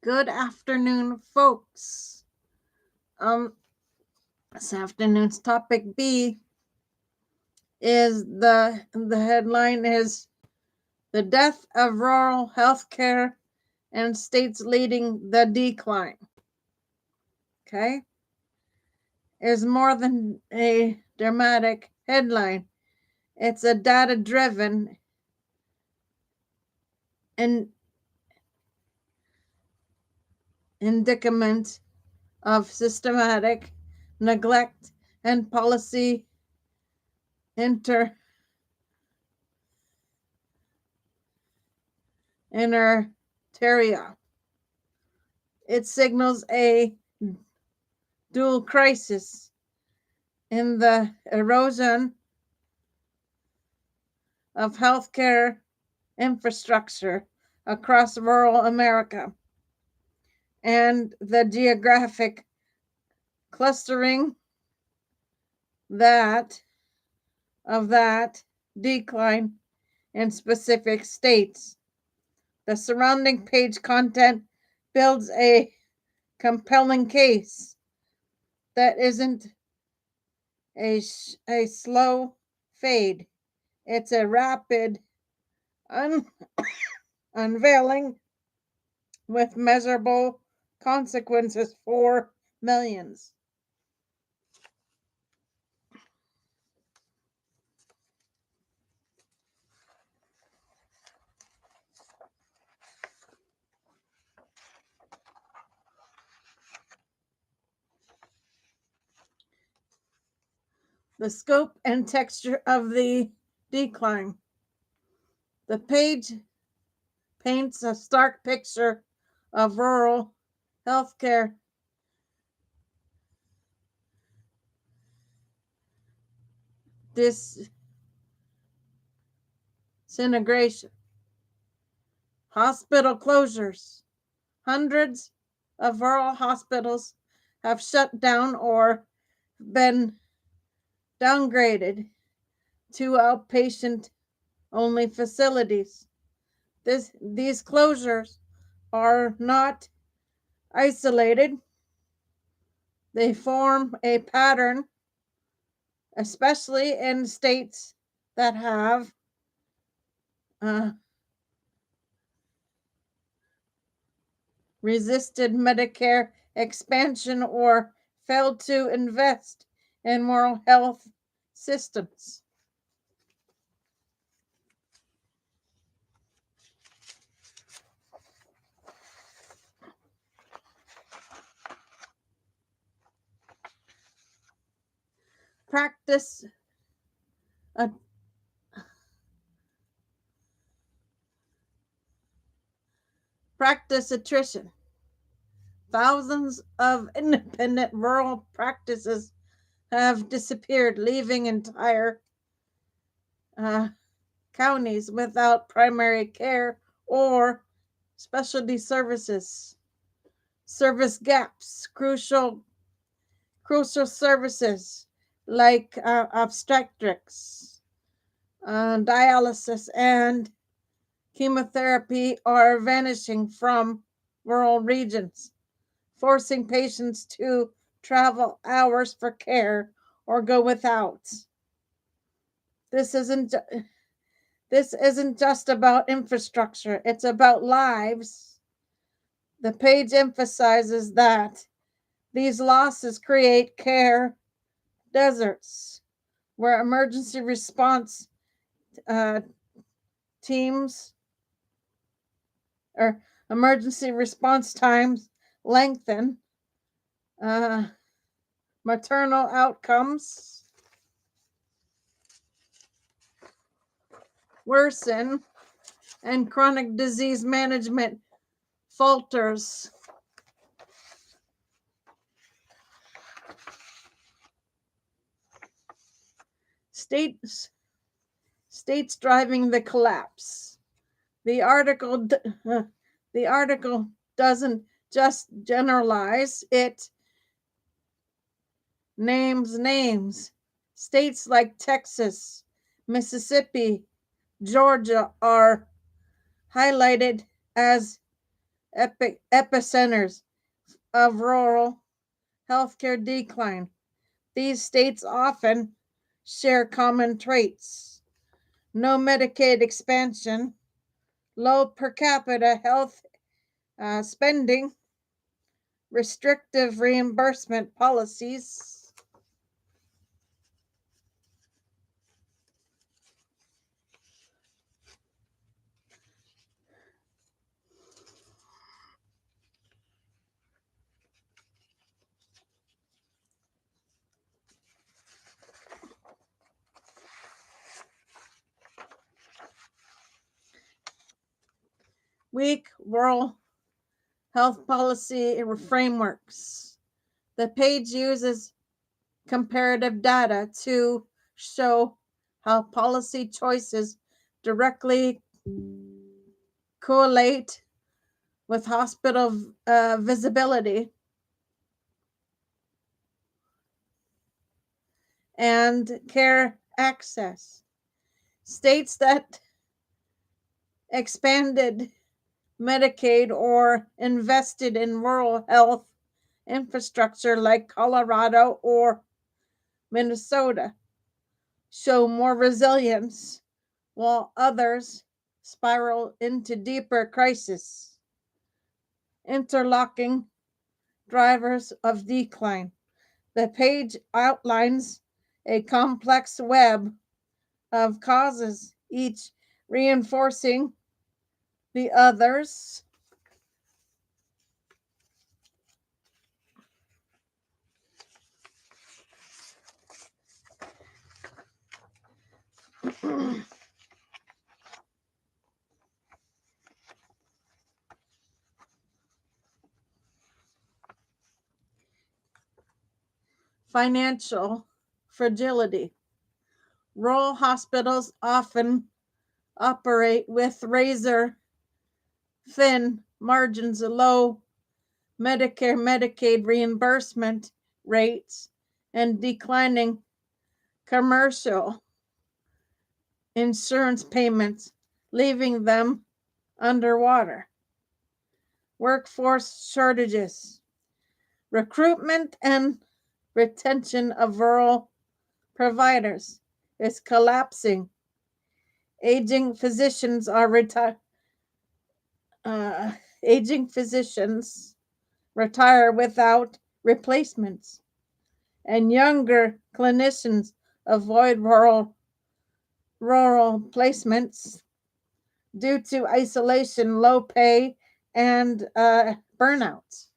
Good afternoon, folks. This afternoon's topic B is the headline is the death of rural healthcare and states leading the decline. Okay, is more than a dramatic headline. It's a data-driven and indicament of systematic neglect and policy interteria. It signals a dual crisis in the erosion of healthcare infrastructure across rural America and the geographic clustering that decline in specific states. The surrounding page content builds a compelling case that isn't a slow fade. It's a rapid unveiling with measurable consequences for millions. The scope and texture of the decline. The page paints a stark picture of rural healthcare disintegration. Hospital closures. Hundreds of rural hospitals have shut down or been downgraded to outpatient only facilities. These closures are not isolated. They form a pattern, especially in states that have resisted Medicare expansion or failed to invest in rural health systems. Practice attrition. Thousands of independent rural practices have disappeared, leaving entire counties without primary care or specialty services. Service gaps, crucial services like obstetrics, dialysis, and chemotherapy are vanishing from rural regions, forcing patients to travel hours for care or go without. This isn't just about infrastructure, it's about lives. The page emphasizes that these losses create care deserts where emergency response teams or emergency response times lengthen, maternal outcomes worsen, and chronic disease management falters. States driving the collapse. The article doesn't just generalize, it names. States like Texas, Mississippi, Georgia are highlighted as epicenters of rural healthcare decline. These states often share common traits: no Medicaid expansion, low per capita health spending, restrictive reimbursement policies. Weak rural health policy frameworks. The page uses comparative data to show how policy choices directly correlate with hospital visibility and care access. States that expanded Medicaid or invested in rural health infrastructure like Colorado or Minnesota show more resilience, while others spiral into deeper crisis. Interlocking drivers of decline. The page outlines a complex web of causes, each reinforcing the others. Financial fragility. Rural hospitals often operate with razor thin margins, low Medicare Medicaid reimbursement rates, and declining commercial insurance payments, leaving them underwater. Workforce shortages. Recruitment and retention of rural providers is collapsing. Aging physicians aging physicians retire without replacements, and younger clinicians avoid rural placements due to isolation, low pay, and burnout.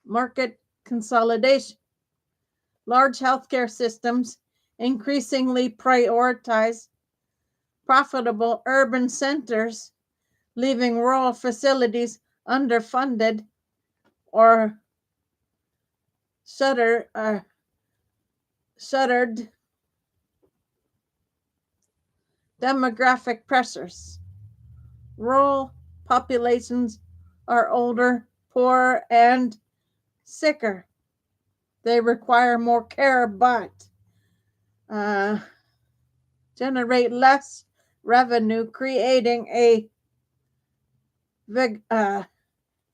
Market consolidation. Large healthcare systems increasingly prioritize profitable urban centers, leaving rural facilities underfunded or shuttered. Demographic pressures. Rural populations are older, poorer, and sicker. They require more care but uh, generate less revenue, creating a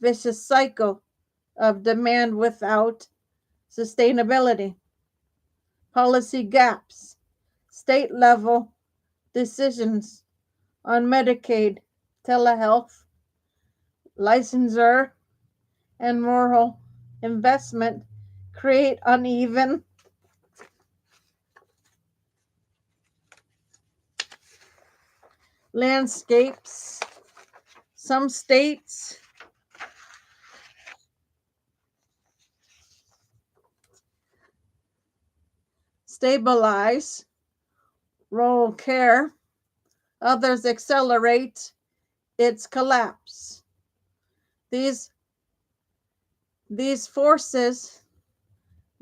vicious cycle of demand without sustainability. Policy gaps. State level decisions on Medicaid, telehealth, licensure, and rural investment create uneven landscapes. Some states stabilize rural care, others accelerate its collapse. These forces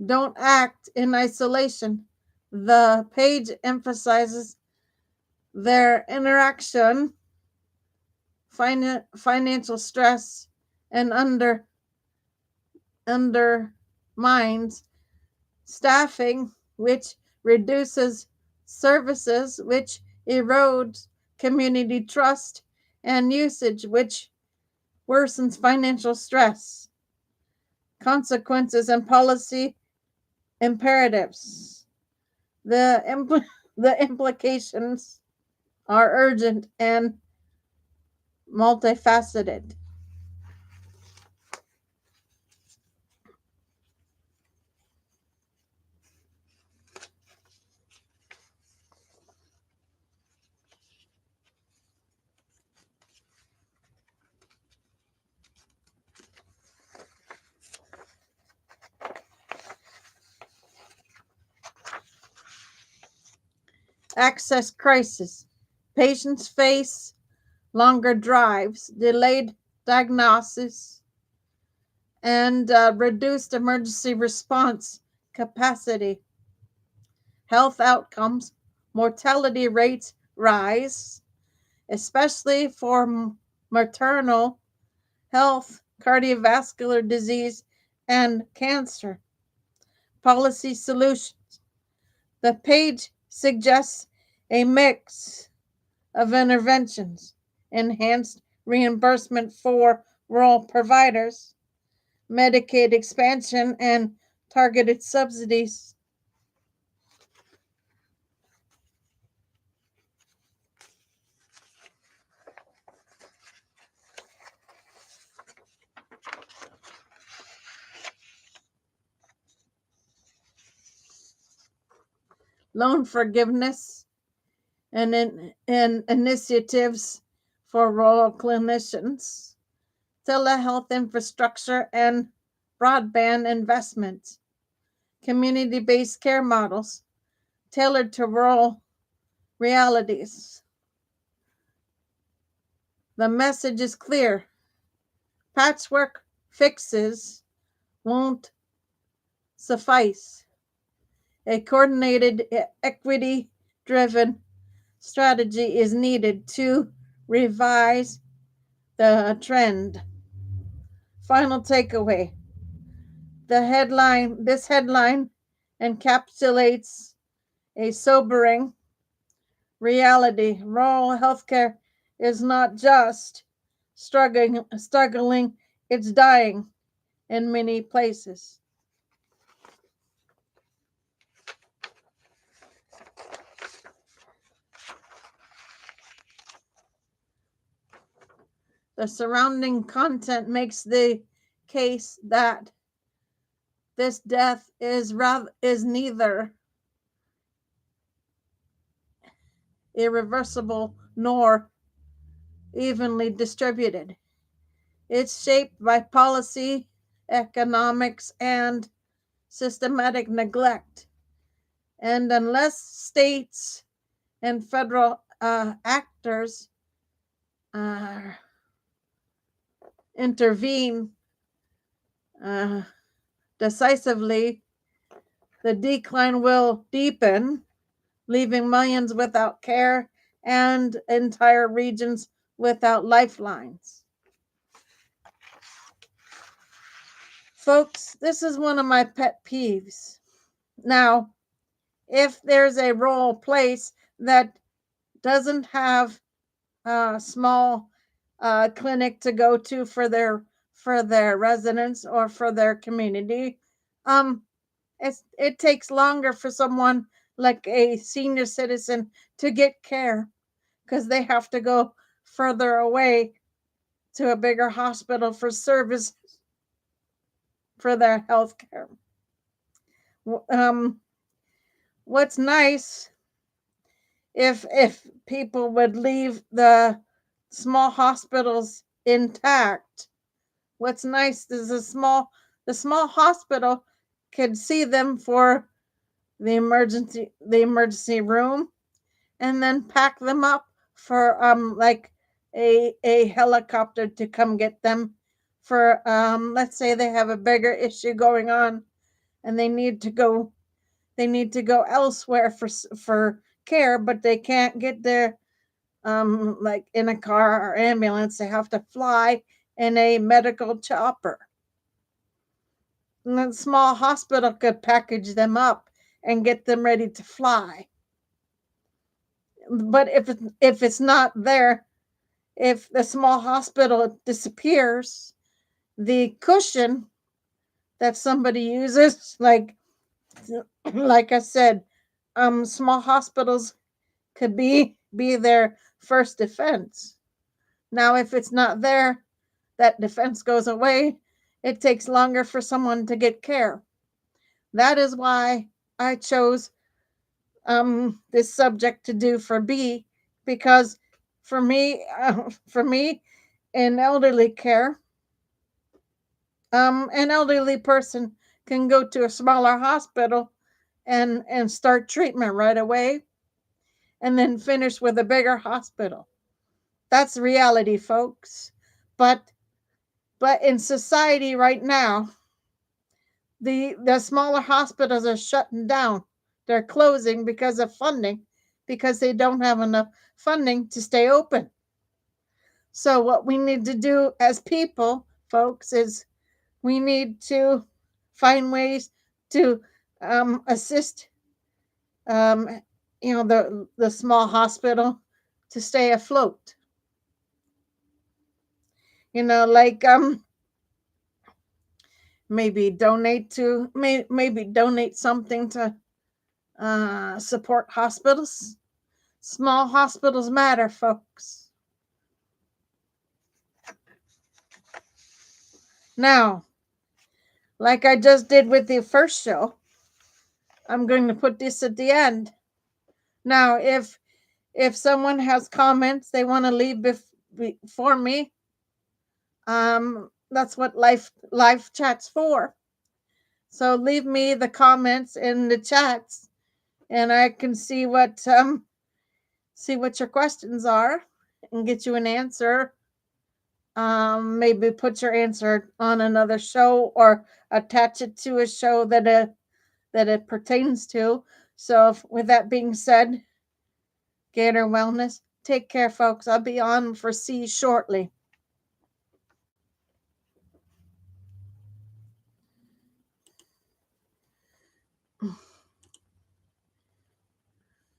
don't act in isolation. The page emphasizes their interaction, financial stress and undermines staffing, which reduces services, which erodes community trust, and usage, which worsens financial stress. Consequences and policy imperatives. The implications are urgent and multifaceted. Access crisis. Patients face longer drives, delayed diagnosis, and reduced emergency response capacity. Health outcomes, mortality rates rise, especially for maternal health, cardiovascular disease, and cancer. Policy solutions. The page suggests a mix of interventions: enhanced reimbursement for rural providers, Medicaid expansion, and targeted subsidies. Loan forgiveness and initiatives for rural clinicians, telehealth infrastructure, and broadband investment, community-based care models tailored to rural realities. The message is clear: patchwork fixes won't suffice. A coordinated, equity driven strategy is needed to revise the trend. Final takeaway. This headline encapsulates a sobering reality. Rural healthcare is not just struggling, it's dying in many places. The surrounding content makes the case that this death is neither irreversible nor evenly distributed. It's shaped by policy, economics, and systematic neglect. And unless states and federal actors intervene decisively, the decline will deepen, leaving millions without care and entire regions without lifelines. Folks, this is one of my pet peeves. Now, if there's a rural place that doesn't have a small clinic to go to for their residents or for their community, it takes longer for someone like a senior citizen to get care because they have to go further away to a bigger hospital for service for their health care. What's nice if people would leave the small hospitals intact. What's nice is the small hospital could see them for the emergency room and then pack them up for like a helicopter to come get them for let's say they have a bigger issue going on and they need to go elsewhere for care, but they can't get there like in a car or ambulance, they have to fly in a medical chopper. And a small hospital could package them up and get them ready to fly. But if it's not there, if the small hospital disappears, the cushion that somebody uses, like I said, small hospitals could be their first defense. Now, if it's not there, that defense goes away. It takes longer for someone to get care. That is why I chose this subject to do for B, because for me in elderly care, an elderly person can go to a smaller hospital and start treatment right away and then finish with a bigger hospital. That's reality, folks. But in society right now, the smaller hospitals are shutting down. They're closing because of funding, because they don't have enough funding to stay open. So what we need to do as people, folks, is we need to find ways to assist, um, the small hospital to stay afloat. Like maybe donate something to support hospitals. Small hospitals matter, folks. Now, like I just did with the first show, I'm going to put this at the end. Now, if someone has comments they want to leave before me, that's what live chat's for. So leave me the comments in the chats, and I can see what your questions are and get you an answer. Maybe put your answer on another show or attach it to a show that it pertains to. So, with that being said, Gator Wellness, take care, folks. I'll be on for C shortly.